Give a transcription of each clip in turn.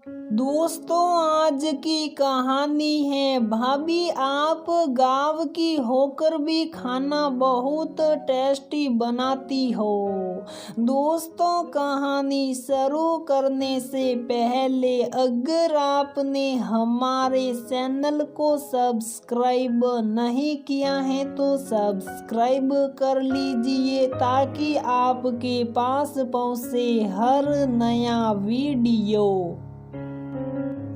दोस्तों, आज की कहानी है भाभी आप गांव की होकर भी खाना बहुत टेस्टी बनाती हो। दोस्तों, कहानी शुरू करने से पहले अगर आपने हमारे चैनल को सब्सक्राइब नहीं किया है तो सब्सक्राइब कर लीजिए ताकि आपके पास पहुंचे हर नया वीडियो।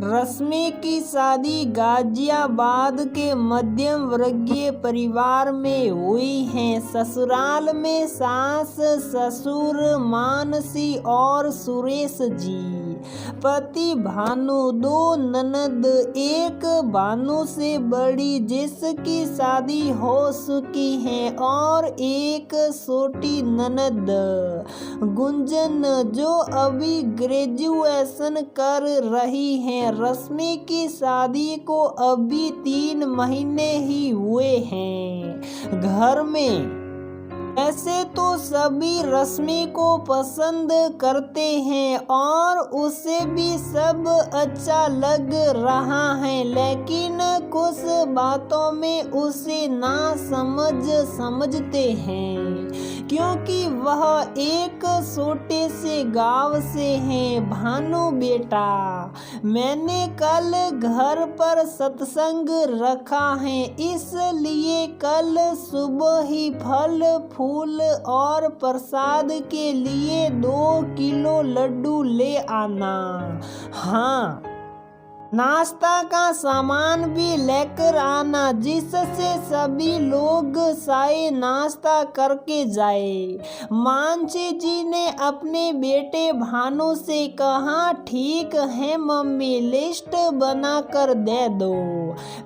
रश्मि की शादी गाजियाबाद के मध्यम वर्गीय परिवार में हुई है। ससुराल में सास ससुर मानसी और सुरेश जी, पति भानु, दो ननद, एक भानु से बड़ी जिसकी शादी हो चुकी है और एक छोटी ननद गुंजन जो अभी ग्रेजुएशन कर रही है। रश्मि की शादी को अभी 3 महीने ही हुए हैं। घर में ऐसे तो सभी रश्मि को पसंद करते हैं और उसे भी सब अच्छा लग रहा है, लेकिन कुछ बातों में उसे ना समझते हैं क्योंकि वह एक छोटे से गांव से है। भानु बेटा, मैंने कल घर पर सत्संग रखा है, इसलिए कल सुबह ही फल फूल और प्रसाद के लिए 2 किलो लड्डू ले आना। हाँ, नाश्ता का सामान भी लेकर आना जिससे सभी लोग चाय नाश्ता करके जाए। मानसी जी ने अपने बेटे भानु से कहा, ठीक है मम्मी, लिस्ट बनाकर दे दो।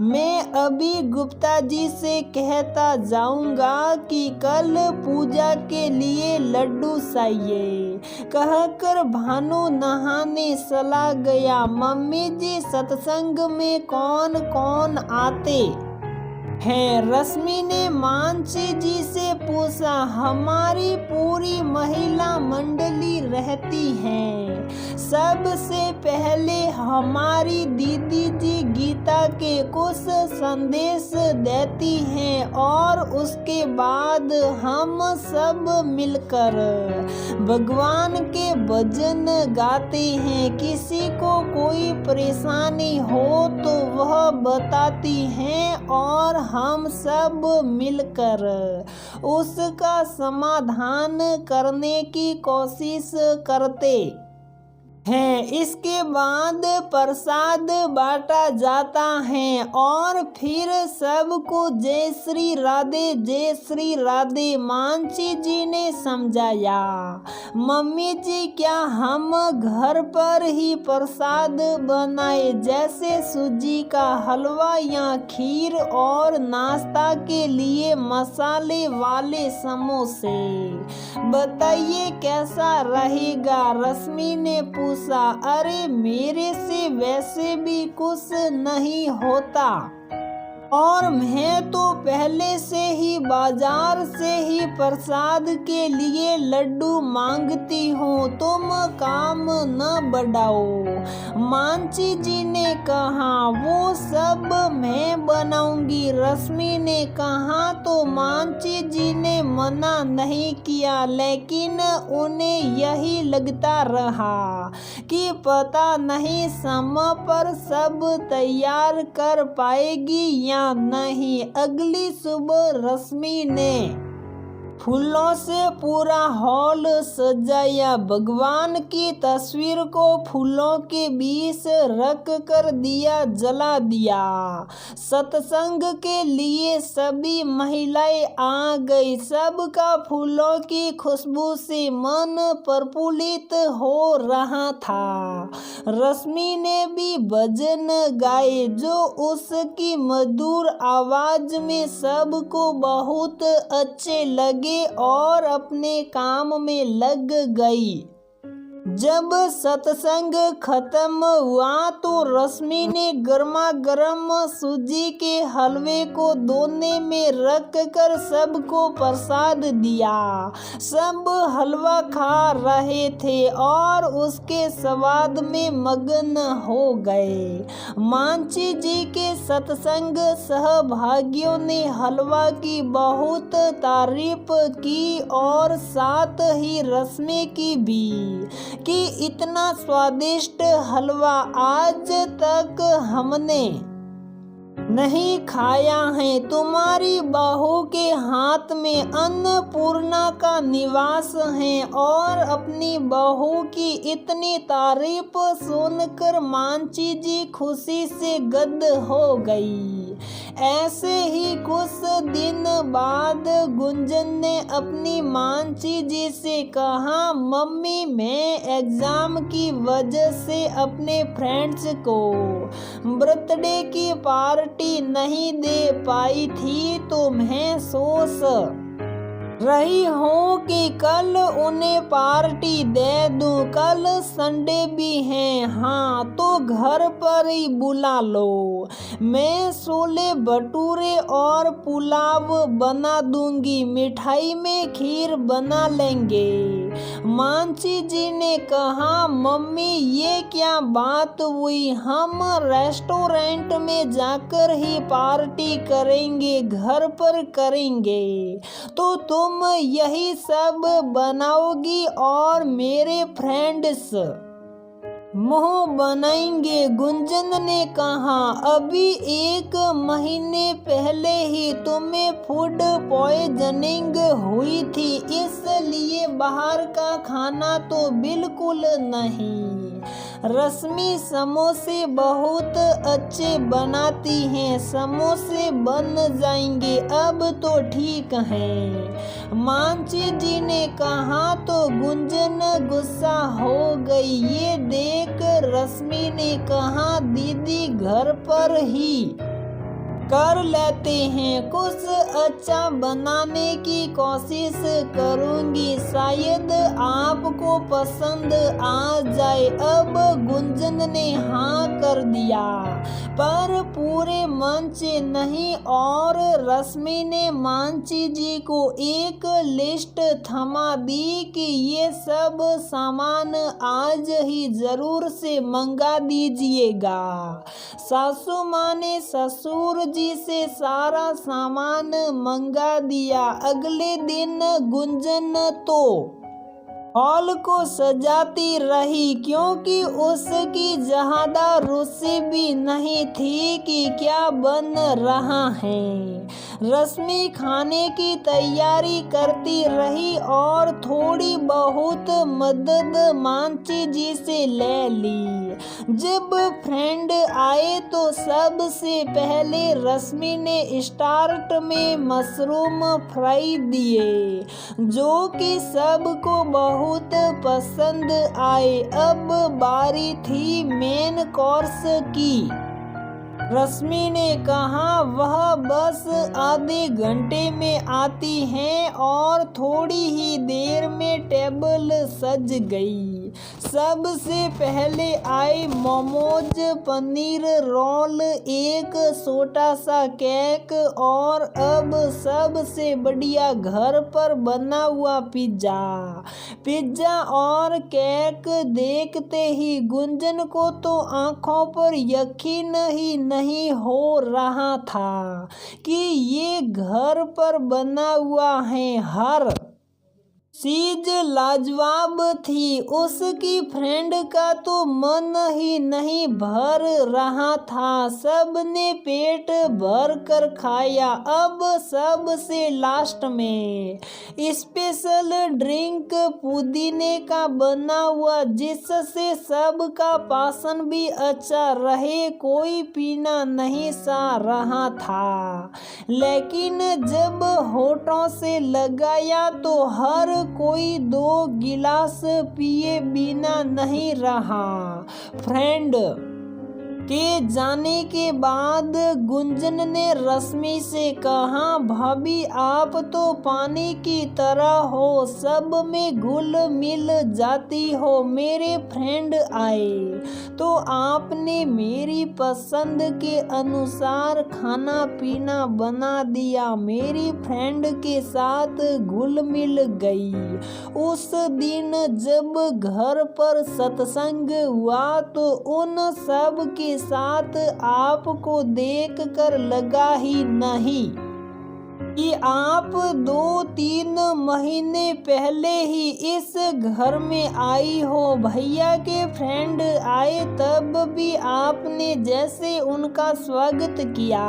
मैं अभी गुप्ता जी से कहता जाऊंगा कि कल पूजा के लिए लड्डू चाहिए। कहकर भानु नहाने चला गया। मम्मी जी, सत्संग में कौन कौन आते हैं? रश्मि ने मानसी जी से पूछा। हमारी पूरी महिला मंडली रहती है। सबसे पहले हमारी दीदी जी गीता के कुछ संदेश देती हैं और उसके बाद हम सब मिलकर भगवान के भजन गाते हैं। किसी को कोई परेशानी हो तो वह बताती हैं और हम सब मिलकर उसका समाधान करने की कोशिश करते हैं। इसके बाद प्रसाद बांटा जाता है और फिर सबको जय श्री राधे मानसी जी ने समझाया। मम्मी जी, क्या हम घर पर ही प्रसाद बनाए, जैसे सूजी का हलवा या खीर और नाश्ता के लिए मसाले वाले समोसे? बताइए कैसा रहेगा? रश्मि ने पूछा। अरे मेरे से वैसे भी कुछ नहीं होता और मैं तो पहले से ही बाजार से ही प्रसाद के लिए लड्डू मांगती हूँ, तुम काम न बढ़ाओ। मानसी जी ने कहा, वो सब मैं बनाऊंगी। रश्मि ने कहा तो मानसी जी ने मना नहीं किया, लेकिन उन्हें यही लगता रहा कि पता नहीं समय पर सब तैयार कर पाएगी या नहीं। अगली सुबह रश्मि ने फूलों से पूरा हॉल सजाया। भगवान की तस्वीर को फूलों के बीच रख कर दिया जला दिया। सत्संग के लिए सभी महिलाएं आ गई। सबका फूलों की खुशबू से मन प्रफुल्लित हो रहा था। रश्मि ने भी भजन गाए जो उसकी मधुर आवाज में सबको बहुत अच्छे लगे और अपने काम में लग गई। जब सत्संग खत्म हुआ तो रश्मि ने गर्मा गर्म सूजी के हलवे को दोने में रख कर सबको प्रसाद दिया। सब हलवा खा रहे थे और उसके स्वाद में मग्न हो गए। मांझी जी के सत्संग सहभागियों ने हलवा की बहुत तारीफ की और साथ ही रश्मि की भी कि इतना स्वादिष्ट हलवा आज तक हमने नहीं खाया है। तुम्हारी बहू के हाथ में अन्नपूर्णा का निवास है। और अपनी बहू की इतनी तारीफ सुनकर मांझी जी खुशी से गद हो गई। ऐसे ही कुछ दिन बाद गुंजन ने अपनी मांझी जी से कहा, मम्मी मैं एग्जाम की वजह से अपने फ्रेंड्स को बर्थडे की पार्टी नहीं दे पाई थी, तो मैं सोच रही हूँ कि कल उन्हें पार्टी दे दूँ। कल संडे भी है, हाँ तो घर पर ही बुला लो। मैं छोले भटूरे और पुलाव बना दूंगी, मिठाई में खीर बना लेंगे। मांझी जी ने कहा, मम्मी ये क्या बात हुई, हम रेस्टोरेंट में जाकर ही पार्टी करेंगे, घर पर करेंगे तो तुम यही सब बनाओगी और मेरे फ्रेंड्स मुंह बनाएंगे। गुंजन ने कहा, अभी 1 महीने पहले ही तुम्हें फूड पॉइजनिंग हुई थी, इसलिए बाहर का खाना तो बिल्कुल नहीं। रश्मि समोसे बहुत अच्छे बनाती हैं, समोसे बन जाएंगे, अब तो ठीक है। मांझी जी ने कहा तो गुंजन गुस्सा हो गई। ये देख रश्मि ने कहा, दीदी घर पर ही कर लेते हैं, कुछ अच्छा बनाने की कोशिश करूंगी, शायद आपको पसंद आ जाए। अब गुंजन ने हाँ कर दिया, पर पूरे मन से नहीं। और रश्मि ने मांझी जी को एक लिस्ट थमा दी कि ये सब सामान आज ही जरूर से मंगा दीजिएगा। सासू माँ ने ससुर जी से सारा सामान मंगा दिया। अगले दिन गुंजन तो हॉल को सजाती रही, क्योंकि उसकी ज्यादा रुचि भी नहीं थी कि क्या बन रहा है। रश्मि खाने की तैयारी करती रही और थोड़ी बहुत मदद मांझी जी से ले ली। जब फ्रेंड आए तो सबसे पहले रश्मि ने स्टार्ट में मशरूम फ्राई दिए, जो कि सबको बहुत पसंद आए। अब बारी थी मेन कोर्स की। रश्मि ने कहा, वह बस आधे घंटे में आती हैं और थोड़ी ही देर में टेबल सज गई। सबसे पहले आए मोमोज, पनीर रोल, एक छोटा सा केक और अब सबसे बढ़िया घर पर बना हुआ पिज्जा और केक देखते ही गुंजन को तो आंखों पर यकीन ही नहीं हो रहा था कि ये घर पर बना हुआ है। हर चीज लाजवाब थी। उसकी फ्रेंड का तो मन ही नहीं भर रहा था। सबने पेट भर कर खाया। अब सबसे लास्ट में स्पेशल ड्रिंक पुदीने का बना हुआ, जिससे सबका पाचन भी अच्छा रहे, कोई पीना नहीं सा रहा था। लेकिन जब होठों से लगाया तो हर कोई 2 गिलास पिए बिना नहीं रहा। फ्रेंड के जाने के बाद गुंजन ने रश्मि से कहा, भाभी आप तो पानी की तरह हो, सब में घुल मिल जाती हो। मेरे फ्रेंड आए तो आपने मेरी पसंद के अनुसार खाना पीना बना दिया, मेरी फ्रेंड के साथ घुल मिल गई। उस दिन जब घर पर सत्संग हुआ तो उन सब के साथ आपको देखकर लगा ही नहीं कि आप 2-3 महीने पहले ही इस घर में आई हो। भैया के फ्रेंड आए तब भी आपने जैसे उनका स्वागत किया,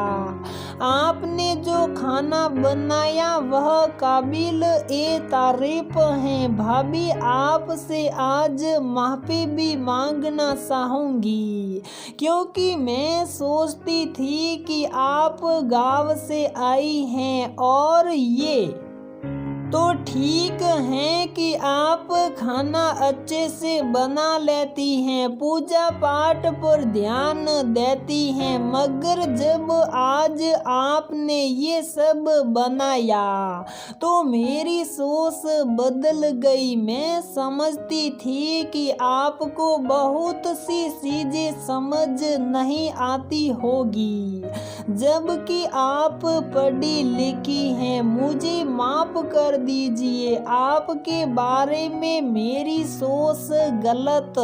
आपने जो खाना बनाया वह काबिल ए तारीफ है। भाभी आपसे आज माफी भी मांगना चाहूंगी, क्योंकि मैं सोचती थी कि आप गांव से आई हैं और ये तो ठीक है कि आप खाना अच्छे से बना लेती हैं, पूजा पाठ पर ध्यान देती हैं, मगर जब आज आपने ये सब बनाया तो मेरी सोच बदल गई। मैं समझती थी कि आपको बहुत सी चीजें समझ नहीं आती होगी, जबकि आप पढ़ी लिखी हैं। मुझे माफ कर दीजिए, आपके बारे में मेरी सोच गलत।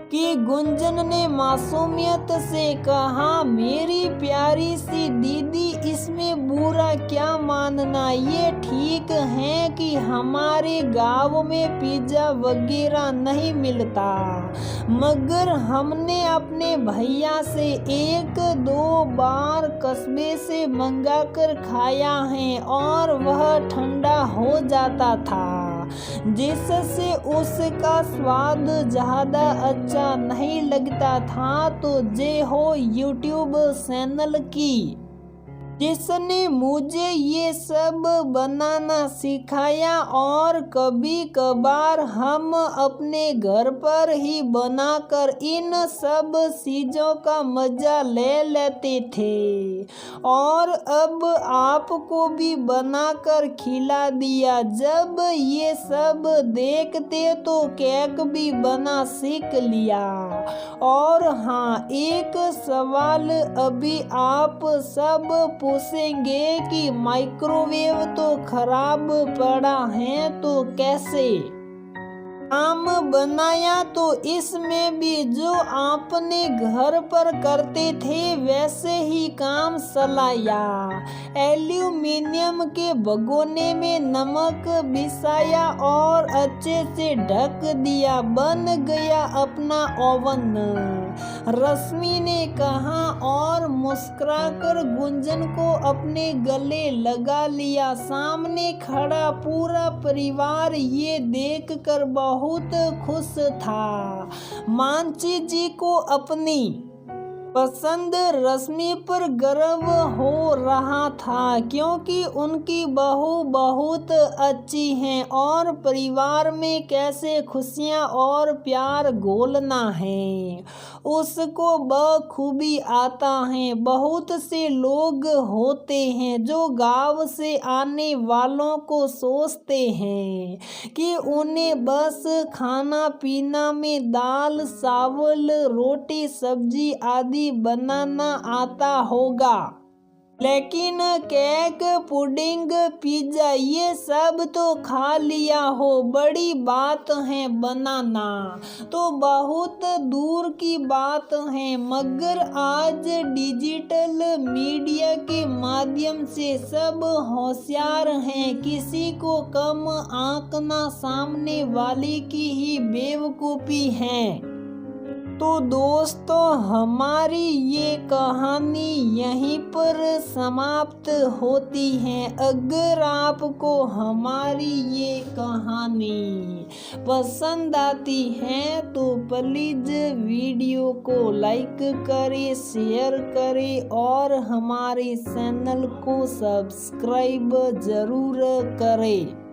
कि गुंजन ने मासूमियत से कहा, मेरी प्यारी सी दीदी इसमें बुरा क्या मानना, ये ठीक है कि हमारे गांव में पिज्जा वगैरह नहीं मिलता, मगर हमने अपने भैया से 1-2 बार कस्बे से मंगा कर खाया है और वह ठंडा हो जाता था, जिससे उसका स्वाद ज़्यादा अच्छा नहीं लगता था। तो जे हो यूट्यूब चैनल की, जिसने मुझे ये सब बनाना सिखाया, और कभी कभार हम अपने घर पर ही बनाकर इन सब चीज़ों का मज़ा ले लेते थे, और अब आपको भी बनाकर खिला दिया। जब ये सब देखते तो केक भी बना सीख लिया। और हाँ, एक सवाल अभी आप सब पूछेंगे कि माइक्रोवेव तो खराब पड़ा है तो कैसे काम बनाया, तो इसमें भी जो आपने घर पर करते थे वैसे ही काम चलाया। एल्यूमिनियम के भगोने में नमक बिछाया और अच्छे से ढक दिया, बन गया अपना ओवन। रश्मि ने कहा और मुस्कुराकर गुंजन को अपने गले लगा लिया। सामने खड़ा पूरा परिवार ये देखकर बहुत खुश था। मांची जी को अपनी पसंद रश्मि पर गर्व हो रहा था, क्योंकि उनकी बहू बहुत अच्छी है और परिवार में कैसे खुशियां और प्यार घोलना है उसको बखूबी आता है। बहुत से लोग होते हैं जो गांव से आने वालों को सोचते हैं कि उन्हें बस खाना पीना में दाल चावल रोटी सब्जी आदि बनाना आता होगा, लेकिन केक पुडिंग पिज्जा ये सब तो खा लिया हो, बड़ी बात है बनाना तो बहुत दूर की बात है। मगर आज डिजिटल मीडिया के माध्यम से सब होशियार हैं, किसी को कम आंकना सामने वाले की ही बेवकूफ़ी है। तो दोस्तों, हमारी ये कहानी यहीं पर समाप्त होती है। अगर आपको हमारी ये कहानी पसंद आती है तो प्लीज़ वीडियो को लाइक करें, शेयर करें और हमारे चैनल को सब्सक्राइब ज़रूर करें।